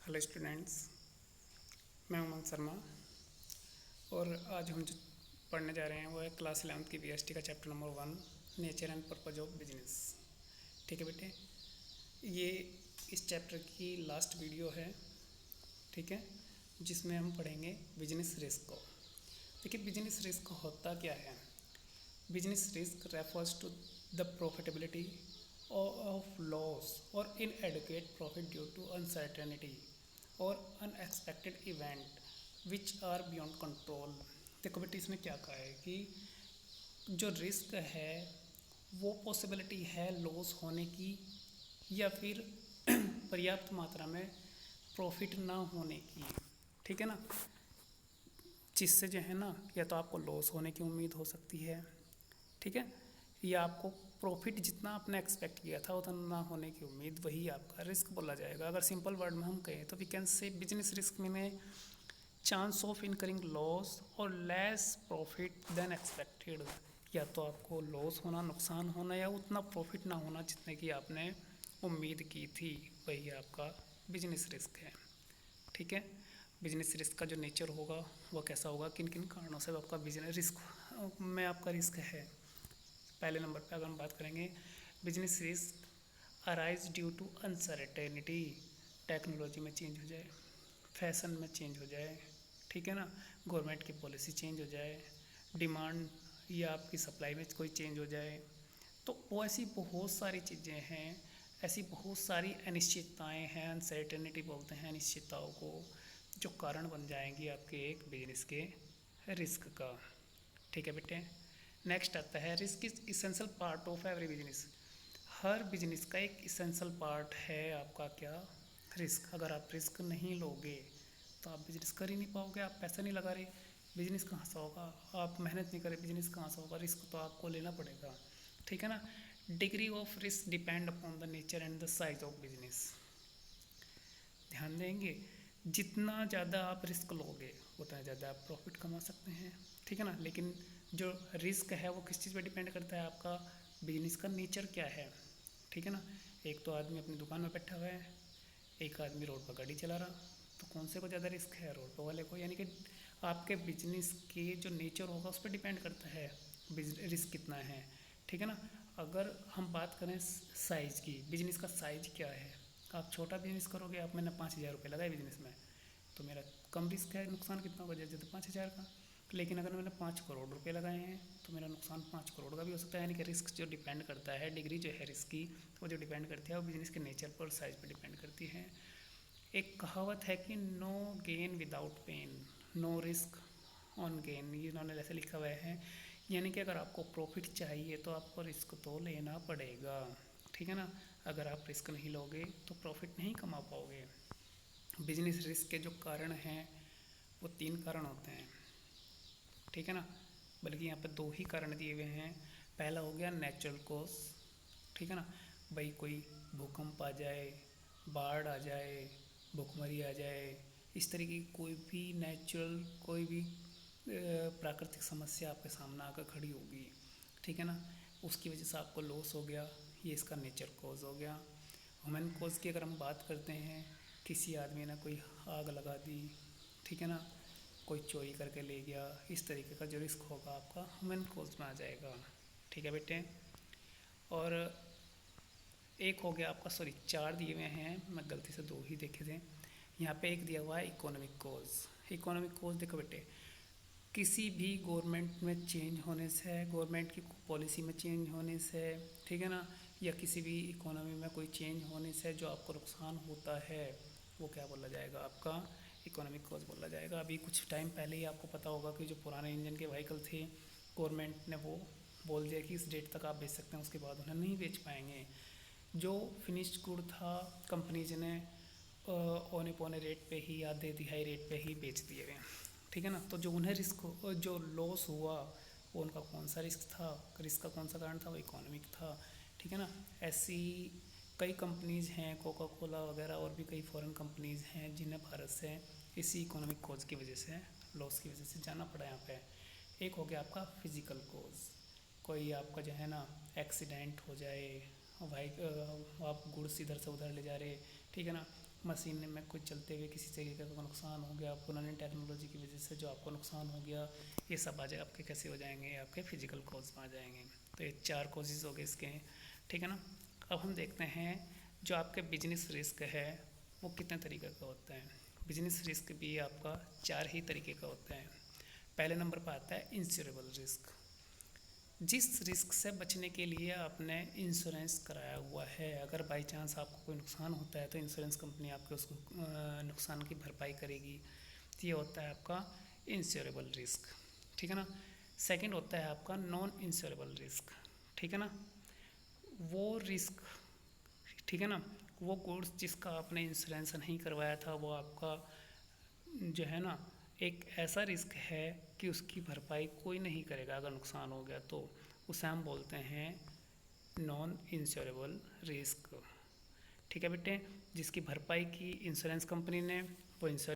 Hello students, मैं उमंग शर्मा। और आज हम जो पढ़ने जा रहे हैं वो है क्लास 11th की बीएसटी का chapter number 1, nature and purpose of business. ठीक है बेटे, ये इस चैप्टर की लास्ट वीडियो है। ठीक है, जिसमें हम पढ़ेंगे बिजनेस रिस्क को। देखिए, बिजनेस रिस्क होता क्या है। Business risk refers to the profitability of loss or inadequate profit due to uncertainty or unexpected event which are beyond control। देखो बेटी, इसमें क्या कहा है कि जो रिस्क है वो पॉसिबिलिटी है लॉस होने की या फिर पर्याप्त मात्रा में प्रॉफिट ना होने की। ठीक है ना, जिससे जो है ना या तो आपको लॉस होने की उम्मीद हो सकती है, ठीक है, या आपको प्रॉफिट जितना आपने एक्सपेक्ट किया था उतना ना होने की उम्मीद, वही आपका रिस्क बोला जाएगा। अगर सिंपल वर्ड में हम कहें तो we can say business risk में चांस ऑफ इनकरिंग लॉस और लेस प्रॉफिट देन एक्सपेक्टेड। या तो आपको लॉस होना, नुकसान होना, या उतना प्रॉफिट ना होना जितने की आपने उम्मीद की थी, वही आपका बिजनेस रिस्क है। ठीक है, बिजनेस रिस्क का जो नेचर होगा वो कैसा होगा, किन किन कारणों से आपका बिजनेस रिस्क में आपका रिस्क है। पहले नंबर पे अगर हम बात करेंगे, business risk arise due to uncertainty. Technology में चेंज हो जाए, फैशन में चेंज हो जाए, ठीक है ना, गवर्नमेंट की पॉलिसी चेंज हो जाए, डिमांड या आपकी सप्लाई में कोई चेंज हो जाए, तो वो ऐसी बहुत सारी चीज़ें हैं, ऐसी बहुत सारी अनिश्चितताएं हैं। अनसर्टेनिटी बोलते हैं अनिश्चितताओं को, जो कारण बन जाएंगी आपके एक बिजनेस के रिस्क का। ठीक है बेटे, नेक्स्ट आता है risk is essential part of every business. Her business का एक इसेंशियल पार्ट है आपका क्या, रिस्क। अगर आप रिस्क नहीं लोगे तो आप बिजनेस कर ही नहीं पाओगे। आप पैसा नहीं लगा रहे, बिजनेस कहाँ से होगा। आप मेहनत नहीं करें, बिजनेस कहाँ से होगा। रिस्क तो आपको लेना पड़ेगा। ठीक है ना। Degree of risk depend upon the nature and the size of business. ध्यान देंगे, जितना ज़्यादा आप रिस्क लोगे उतना ज़्यादा आप प्रॉफिट कमा सकते हैं। ठीक है ना, लेकिन जो रिस्क है वो किस चीज़ पे डिपेंड करता है, आपका बिजनेस का नेचर क्या है। ठीक है ना, एक तो आदमी अपनी दुकान में बैठा हुआ है, एक आदमी रोड पर गाड़ी चला रहा, तो कौन से को ज़्यादा रिस्क है, रोड पर वाले को। यानी कि आपके बिजनेस के जो नेचर होगा उस पर डिपेंड करता है रिस्क कितना है। ठीक है ना। अगर हम बात करें साइज़ की, बिजनेस का साइज़ क्या है। आप छोटा बिजनेस करोगे, आप मैंने 5,000 रुपये लगाए बिजनेस में, तो मेरा कम रिस्क है, नुकसान कितना होगा, जैसे तो 5,000 का। लेकिन अगर मैंने 5 करोड़ रुपए लगाए हैं तो मेरा नुकसान 5 करोड़ का भी हो सकता है। यानी कि रिस्क जो डिपेंड करता है, डिग्री जो है रिस्क की, वो जो डिपेंड करती है वो बिजनेस के नेचर पर, साइज पर डिपेंड करती है। एक कहावत है कि no gain without pain, no risk on gain, ये इन्होंने ऐसे लिखा हुआ है। यानी कि अगर आपको प्रॉफिट चाहिए तो आपको रिस्क तो लेना पड़ेगा। ठीक है ना, अगर आप रिस्क नहीं लोगे तो प्रॉफिट नहीं कमा पाओगे। बिजनेस रिस्क के जो कारण हैं वो 3 कारण होते हैं। ठीक है ना, बल्कि यहाँ पे 2 ही कारण दिए हुए हैं। पहला हो गया नेचुरल कॉज। ठीक है ना, भाई कोई भूकंप आ जाए, बाढ़ आ जाए, भूखमरी आ जाए, इस तरीके की कोई भी नेचुरल, कोई भी प्राकृतिक समस्या आपके सामने आकर खड़ी होगी। ठीक है ना, उसकी वजह से आपको लॉस हो गया, ये इसका नेचर कॉज हो गया। ह्यूमन कॉज की अगर हम बात करते हैं, किसी आदमी ने कोई आग लगा दी, ठीक है ना, कोई चोरी करके ले गया, इस तरीके का जो रिस्क होगा आपका ह्यूमन कॉज में आ जाएगा। ठीक है बेटे, और एक हो गया आपका, सॉरी 4 दिए हुए हैं, मैं गलती से 2 ही देखे थे। यहाँ पे एक दिया हुआ है इकोनॉमिक कॉज। इकोनॉमिक कॉज देखो बेटे, किसी भी गवर्नमेंट में चेंज होने से, गवर्नमेंट की पॉलिसी में चेंज होने से, ठीक है ना, या किसी भी इकोनॉमी में कोई चेंज होने से जो आपको नुकसान होता है वो क्या बोला जाएगा, आपका इकोनॉमिक कॉज बोला जाएगा। अभी कुछ टाइम पहले ही आपको पता होगा कि जो पुराने इंजन के व्हीकल थे, गवर्नमेंट ने वो बोल दिया कि इस डेट तक आप बेच सकते हैं, उसके बाद उन्हें नहीं बेच पाएंगे। जो फिनिश्ड गुड था, कंपनीज ने औने पौने रेट पे ही, आधे तिहाई रेट पे ही बेच दिए गए। ठीक है ना, तो जो उन्हें रिस्क, जो लॉस हुआ वो उनका कौन सा रिस्क था, रिस्क का कौन सा कारण था, वो इकोनॉमिक था। ठीक है ना, ऐसी कई कंपनीज़ हैं, कोका कोला वगैरह, और भी कई फॉरेन कंपनीज़ हैं जिन्हें भारत से इसी इकोनॉमिक कॉज की वजह से, लॉस की वजह से जाना पड़ा यहाँ पे। एक हो गया आपका फिज़िकल कॉज, कोई आपका जो है ना एक्सीडेंट हो जाए, भाई आप गुड्स इधर से उधर ले जा रहे, ठीक है ना, मशीन में कुछ चलते हुए किसी तरीके का नुकसान हो गया, पुरानी टेक्नोलॉजी की वजह से जो आपको नुकसान हो गया, ये सब आपके कैसे हो जाएंगे, आपके फिजिकल कॉज में आ जाएंगे। तो ये 4 कॉजेज़ हो गए इसके, ठीक है ना। अब हम देखते हैं जो आपके बिजनेस रिस्क है वो कितने तरीके का होता है। बिजनेस रिस्क भी आपका 4 ही तरीके का होता है। पहले नंबर पर आता है इंश्योरेबल रिस्क। जिस रिस्क से बचने के लिए आपने इंश्योरेंस कराया हुआ है, अगर बाई चांस आपको कोई नुकसान होता है तो इंश्योरेंस कंपनी आपके उस नुकसान की भरपाई करेगी। तो ये होता है आपका इंश्योरेबल रिस्क, ठीक है ना। सेकंड होता है आपका नॉन इंश्योरेबल रिस्क, ठीक है ना। वो रिस्क, ठीक है ना, वो गुड्स जिसका आपने इंश्योरेंस नहीं करवाया था वो आपका जो है ना एक ऐसा रिस्क है कि उसकी भरपाई कोई नहीं करेगा अगर नुकसान हो गया तो, उसे हम बोलते हैं नॉन इंश्योरेबल रिस्क, ठीक है बेटे। जिसकी भरपाई की इंश्योरेंस कंपनी ने, वो इंश्योरेंस